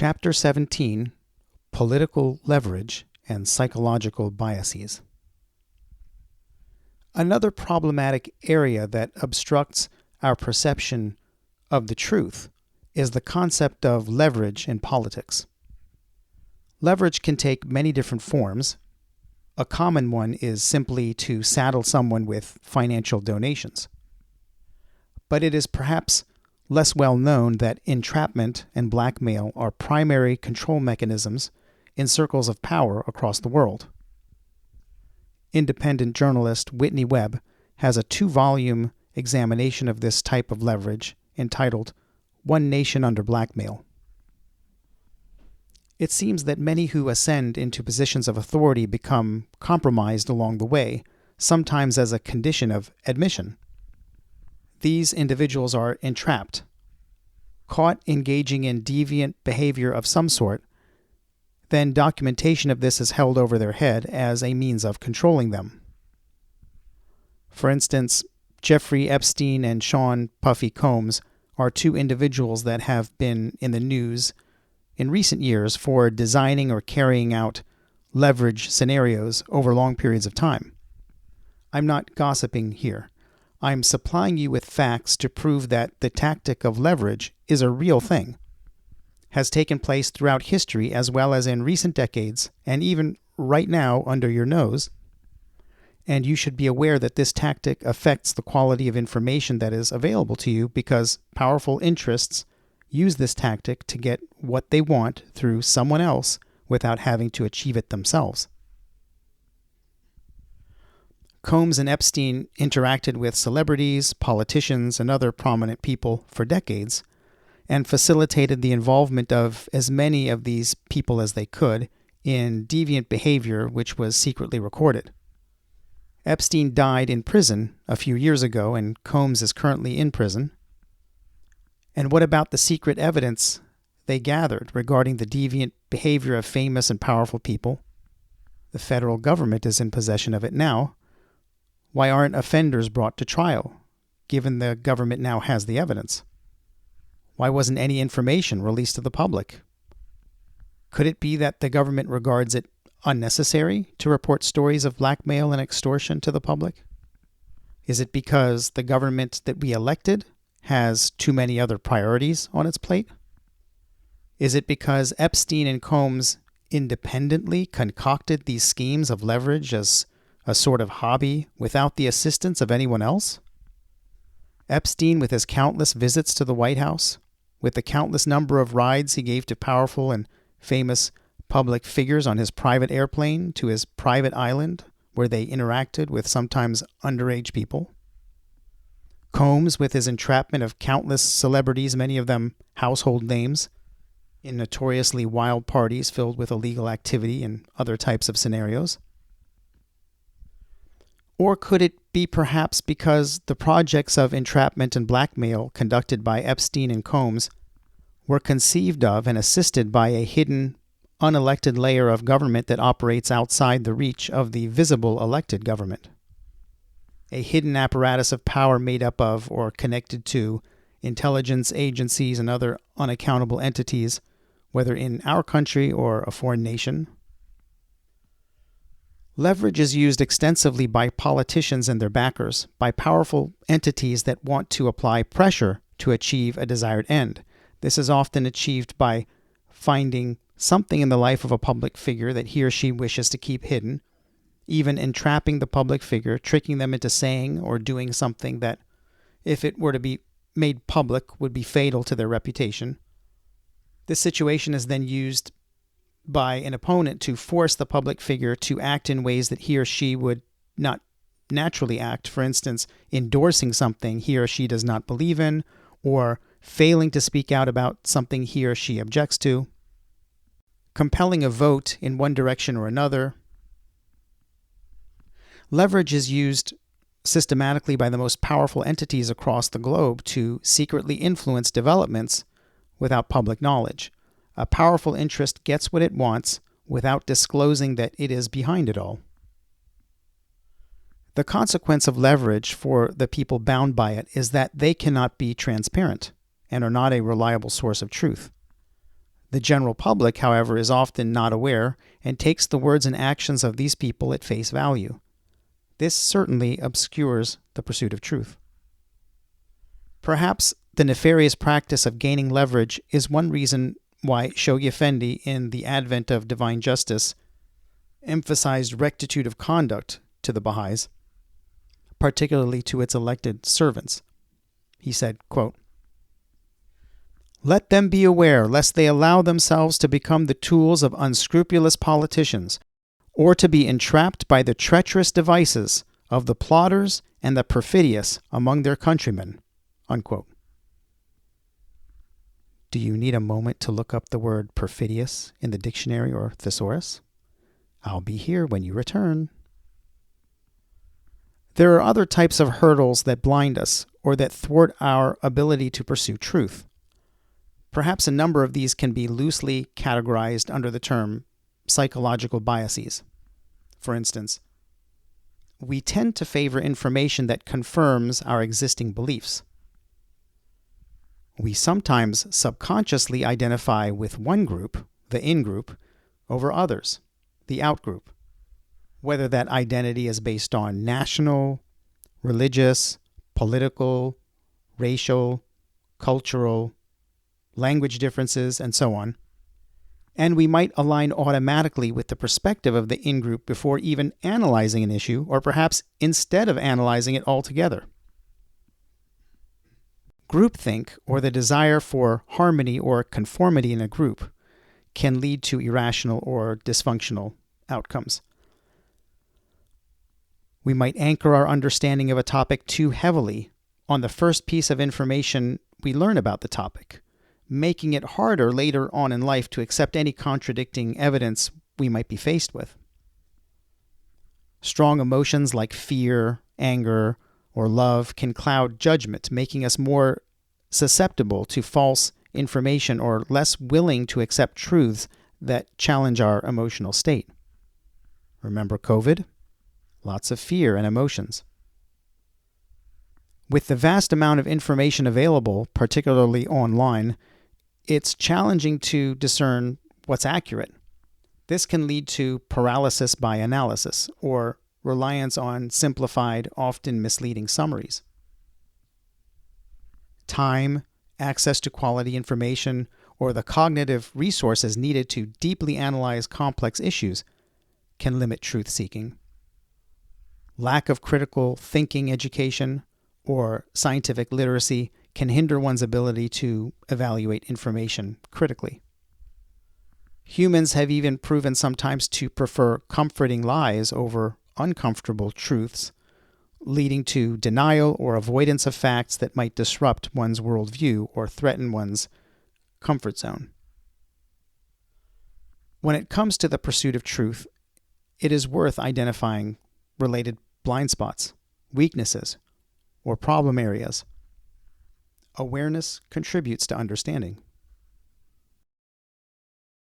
Chapter 17, Political Leverage and Psychological Biases. Another problematic area that obstructs our perception of the truth is the concept of leverage in politics. Leverage can take many different forms. A common one is simply to saddle someone with financial donations. But it is perhaps less well known that entrapment and blackmail are primary control mechanisms in circles of power across the world. Independent journalist Whitney Webb has a 2-volume examination of this type of leverage entitled "One Nation Under Blackmail." It seems that many who ascend into positions of authority become compromised along the way, sometimes as a condition of admission. These individuals are entrapped, caught engaging in deviant behavior of some sort. Then documentation of this is held over their head as a means of controlling them. For instance, Jeffrey Epstein and Sean Puffy Combs are 2 individuals that have been in the news in recent years for designing or carrying out leverage scenarios over long periods of time. I'm not gossiping here. I'm supplying you with facts to prove that the tactic of leverage is a real thing, has taken place throughout history as well as in recent decades, and even right now under your nose. And you should be aware that this tactic affects the quality of information that is available to you because powerful interests use this tactic to get what they want through someone else without having to achieve it themselves. Combs and Epstein interacted with celebrities, politicians, and other prominent people for decades, and facilitated the involvement of as many of these people as they could in deviant behavior which was secretly recorded. Epstein died in prison a few years ago, and Combs is currently in prison. And what about the secret evidence they gathered regarding the deviant behavior of famous and powerful people? The federal government is in possession of it now. Why aren't offenders brought to trial, given the government now has the evidence? Why wasn't any information released to the public? Could it be that the government regards it unnecessary to report stories of blackmail and extortion to the public? Is it because the government that we elected has too many other priorities on its plate? Is it because Epstein and Combs independently concocted these schemes of leverage as a sort of hobby without the assistance of anyone else? Epstein, with his countless visits to the White House, with the countless number of rides he gave to powerful and famous public figures on his private airplane to his private island where they interacted with sometimes underage people. Combs, with his entrapment of countless celebrities, many of them household names, in notoriously wild parties filled with illegal activity and other types of scenarios. Or could it be perhaps because the projects of entrapment and blackmail conducted by Epstein and Combs were conceived of and assisted by a hidden, unelected layer of government that operates outside the reach of the visible elected government? A hidden apparatus of power made up of or connected to intelligence agencies and other unaccountable entities, whether in our country or a foreign nation. Leverage is used extensively by politicians and their backers, by powerful entities that want to apply pressure to achieve a desired end. This is often achieved by finding something in the life of a public figure that he or she wishes to keep hidden, even entrapping the public figure, tricking them into saying or doing something that, if it were to be made public, would be fatal to their reputation. This situation is then used by an opponent to force the public figure to act in ways that he or she would not naturally act. For instance, endorsing something he or she does not believe in, or failing to speak out about something he or she objects to, compelling a vote in one direction or another. Leverage is used systematically by the most powerful entities across the globe to secretly influence developments without public knowledge. A powerful interest gets what it wants without disclosing that it is behind it all. The consequence of leverage for the people bound by it is that they cannot be transparent and are not a reliable source of truth. The general public, however, is often not aware and takes the words and actions of these people at face value. This certainly obscures the pursuit of truth. Perhaps the nefarious practice of gaining leverage is one reason why Shoghi Effendi, in The Advent of Divine Justice, emphasized rectitude of conduct to the Baha'is, particularly to its elected servants. He said, quote, "Let them be aware lest they allow themselves to become the tools of unscrupulous politicians, or to be entrapped by the treacherous devices of the plotters and the perfidious among their countrymen." Unquote. Do you need a moment to look up the word perfidious in the dictionary or thesaurus? I'll be here when you return. There are other types of hurdles that blind us or that thwart our ability to pursue truth. Perhaps a number of these can be loosely categorized under the term psychological biases. For instance, we tend to favor information that confirms our existing beliefs. We sometimes subconsciously identify with one group, the in-group, over others, the out-group, whether that identity is based on national, religious, political, racial, cultural, language differences, and so on. And we might align automatically with the perspective of the in-group before even analyzing an issue, or perhaps instead of analyzing it altogether. Groupthink, or the desire for harmony or conformity in a group, can lead to irrational or dysfunctional outcomes. We might anchor our understanding of a topic too heavily on the first piece of information we learn about the topic, making it harder later on in life to accept any contradicting evidence we might be faced with. Strong emotions like fear, anger, or love can cloud judgment, making us more susceptible to false information or less willing to accept truths that challenge our emotional state. Remember COVID? Lots of fear and emotions. With the vast amount of information available, particularly online, it's challenging to discern what's accurate. This can lead to paralysis by analysis or reliance on simplified, often misleading summaries. Time, access to quality information, or the cognitive resources needed to deeply analyze complex issues can limit truth-seeking. Lack of critical thinking education or scientific literacy can hinder one's ability to evaluate information critically. Humans have even proven sometimes to prefer comforting lies over uncomfortable truths, leading to denial or avoidance of facts that might disrupt one's worldview or threaten one's comfort zone. When it comes to the pursuit of truth, it is worth identifying related blind spots, weaknesses, or problem areas. Awareness contributes to understanding.